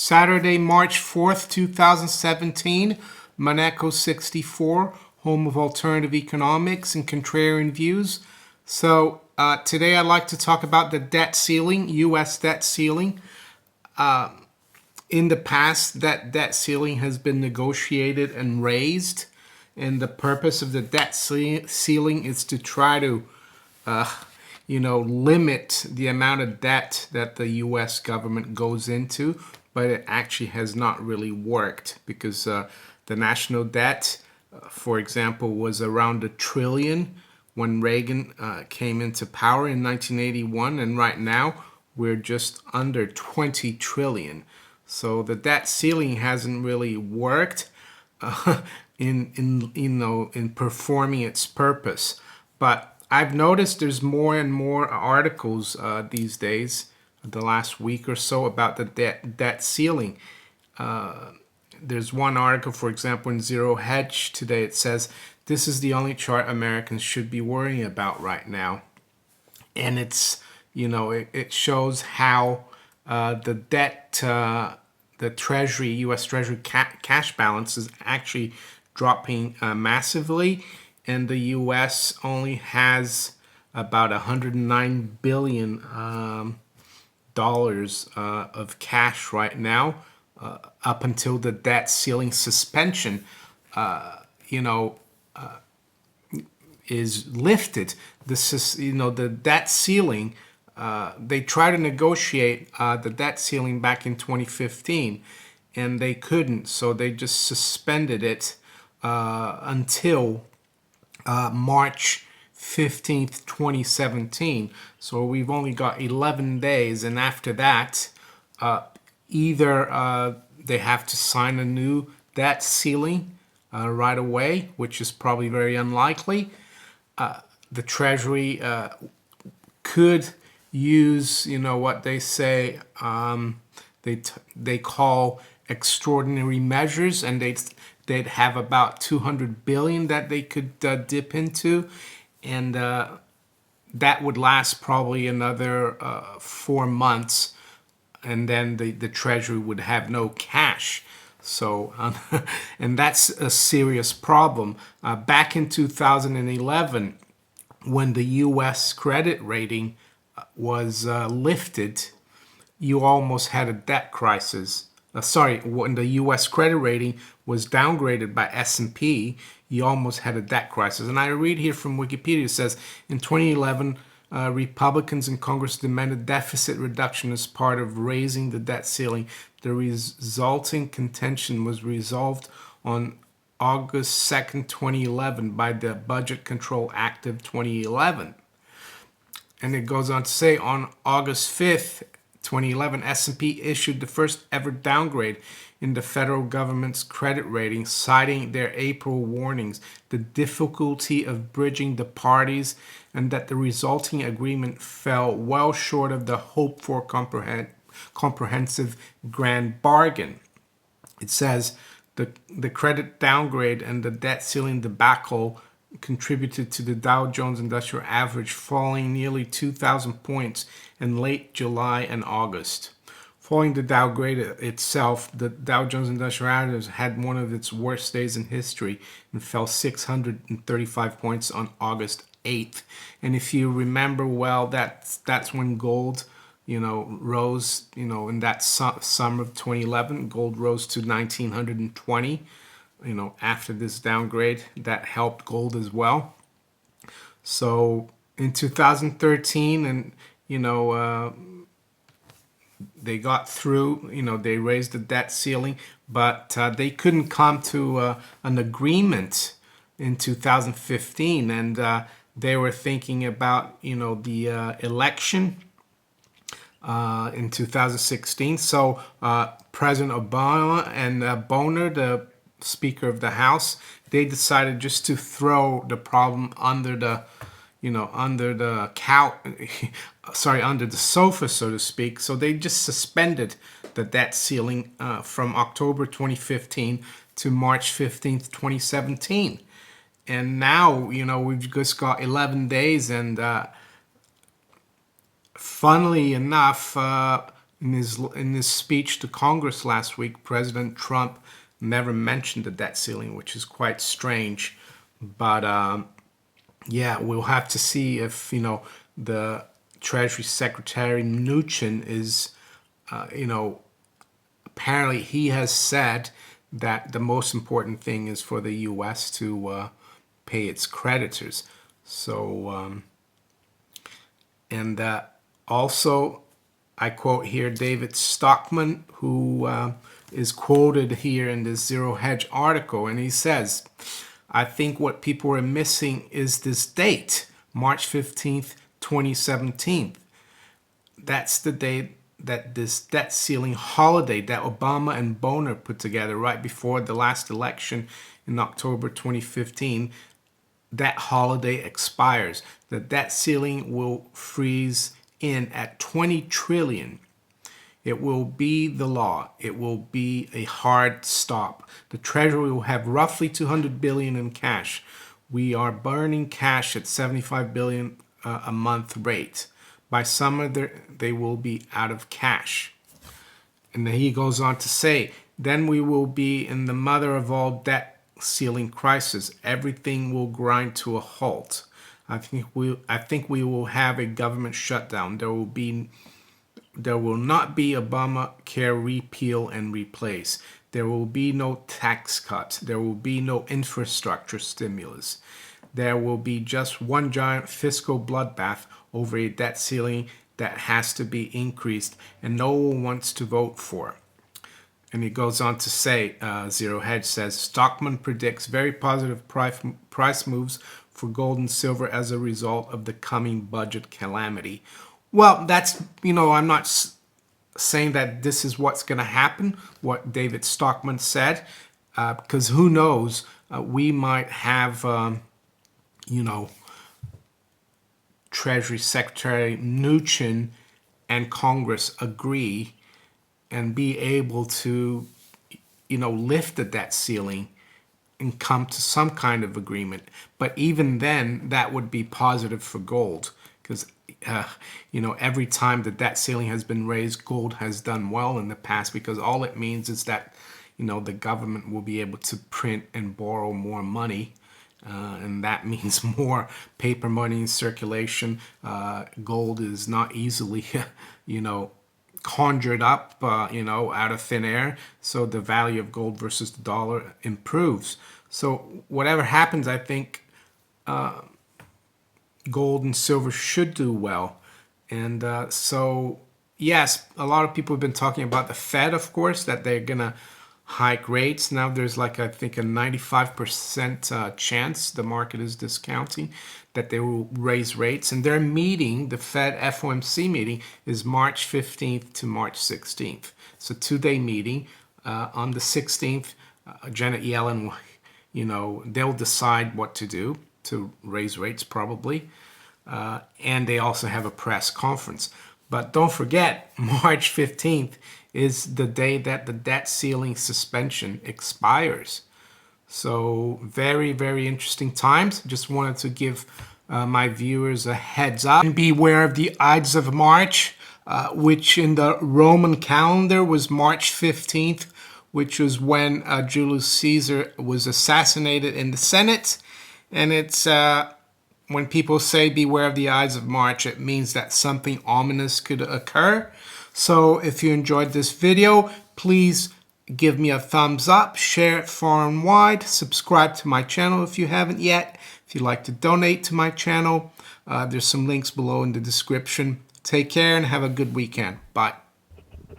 Saturday, March 4th, 2017, Monaco 64, home of alternative economics and contrarian views. So today I'd like to talk about the debt ceiling, U.S. debt ceiling. In the past, that debt ceiling has been negotiated and raised. And the purpose of the debt ceiling is to try to limit the amount of debt that the U.S. government goes into, but it actually has not really worked because the national debt, for example, was around $1 trillion when Reagan came into power in 1981, and right now we're just under 20 trillion. So the debt ceiling hasn't really worked in performing its purpose, but I've noticed there's more and more articles these days, the last week or so, about the debt ceiling. There's one article, for example, in Zero Hedge today. It says, this is the only chart Americans should be worrying about right now. And it's, it shows how the debt, the Treasury, U.S. Treasury cash balance is actually dropping massively. And the U.S. only has about $109 billion dollars of cash right now, up until the debt ceiling suspension, is lifted. This is, the debt ceiling. They tried to negotiate the debt ceiling back in 2015, and they couldn't. So they just suspended it until March 15th, 2017. So we've only got 11 days, and after that, either they have to sign a new debt ceiling right away, which is probably very unlikely. The Treasury could use, what they say, they call extraordinary measures, and they'd have about 200 billion that they could dip into, and that would last probably another 4 months, and then the Treasury would have no cash. So, and that's a serious problem. Back in 2011, when the U.S. credit rating was lifted, you almost had a debt crisis. When the U.S. credit rating was downgraded by S&P, you almost had a debt crisis. And I read here from Wikipedia, it says, in 2011, Republicans in Congress demanded deficit reduction as part of raising the debt ceiling. The resulting contention was resolved on August 2nd, 2011 by the Budget Control Act of 2011. And it goes on to say, on August 5th, 2011, S&P issued the first ever downgrade in the federal government's credit rating, citing their April warnings, the difficulty of bridging the parties, and that the resulting agreement fell well short of the hoped-for comprehensive grand bargain. It says the credit downgrade and the debt ceiling debacle contributed to the Dow Jones Industrial Average falling nearly 2,000 points in late July and August. Following the downgrade itself, the Dow Jones Industrial Average had one of its worst days in history and fell 635 points on August 8th. And if you remember well, that's when gold, rose, in that summer of 2011, gold rose to 1,920. After this downgrade, that helped gold as well. So in 2013, and they got through, they raised the debt ceiling, but they couldn't come to an agreement in 2015, and they were thinking about, the election in 2016. So President Obama and Boner, the Speaker of the House, they decided just to throw the problem under the sofa, so to speak. So they just suspended the debt ceiling from October 2015 to March 15th, 2017. And now, we've just got 11 days, and funnily enough, in his speech to Congress last week, President Trump never mentioned the debt ceiling, which is quite strange. But yeah, we'll have to see if the Treasury Secretary Mnuchin is apparently he has said that the most important thing is for the U.S. to pay its creditors. So and also, I quote here David Stockman, who is quoted here in this Zero Hedge article, and he says, I think what people are missing is this date, March 15th, 2017. That's the date that this debt ceiling holiday that Obama and Boehner put together right before the last election in October 2015, that holiday expires. The debt ceiling will freeze in at 20 trillion. It will be the law. It will be a hard stop. The Treasury will have roughly 200 billion in cash. We are burning cash at 75 billion a month rate. By summer, they will be out of cash. And then he goes on to say, then we will be in the mother of all debt ceiling crisis. Everything will grind to a halt. I think we will have a government shutdown. There will not be Obamacare repeal and replace. There will be no tax cuts. There will be no infrastructure stimulus. There will be just one giant fiscal bloodbath over a debt ceiling that has to be increased and no one wants to vote for. And he goes on to say, Zero Hedge says, Stockman predicts very positive price moves for gold and silver as a result of the coming budget calamity. Well, that's, I'm not saying that this is what's going to happen, what David Stockman said, because who knows, we might have, Treasury Secretary Mnuchin and Congress agree and be able to, lift the debt ceiling and come to some kind of agreement. But even then, that would be positive for gold because, every time the debt ceiling has been raised, gold has done well in the past because all it means is that, the government will be able to print and borrow more money. And that means more paper money in circulation. Gold is not easily, conjured up, out of thin air. So the value of gold versus the dollar improves. So whatever happens, I think gold and silver should do well. And so, yes, a lot of people have been talking about the Fed, of course, that they're going to hike rates. Now there's I think a 95% chance the market is discounting that they will raise rates. And their meeting, the Fed FOMC meeting, is March 15th to March 16th. It's a 2-day meeting. On the 16th, Janet Yellen, they'll decide what to do to raise rates probably. And they also have a press conference. But don't forget, March 15th is the day that the debt ceiling suspension expires. So very, very interesting times. Just wanted to give my viewers a heads up. And beware of the Ides of March, which in the Roman calendar was March 15th, which was when Julius Caesar was assassinated in the Senate. And it's when people say beware of the Ides of March, it means that something ominous could occur. So if you enjoyed this video, please give me a thumbs up, share it far and wide, subscribe to my channel if you haven't yet. If you'd like to donate to my channel, there's some links below in the description. Take care and have a good weekend. Bye.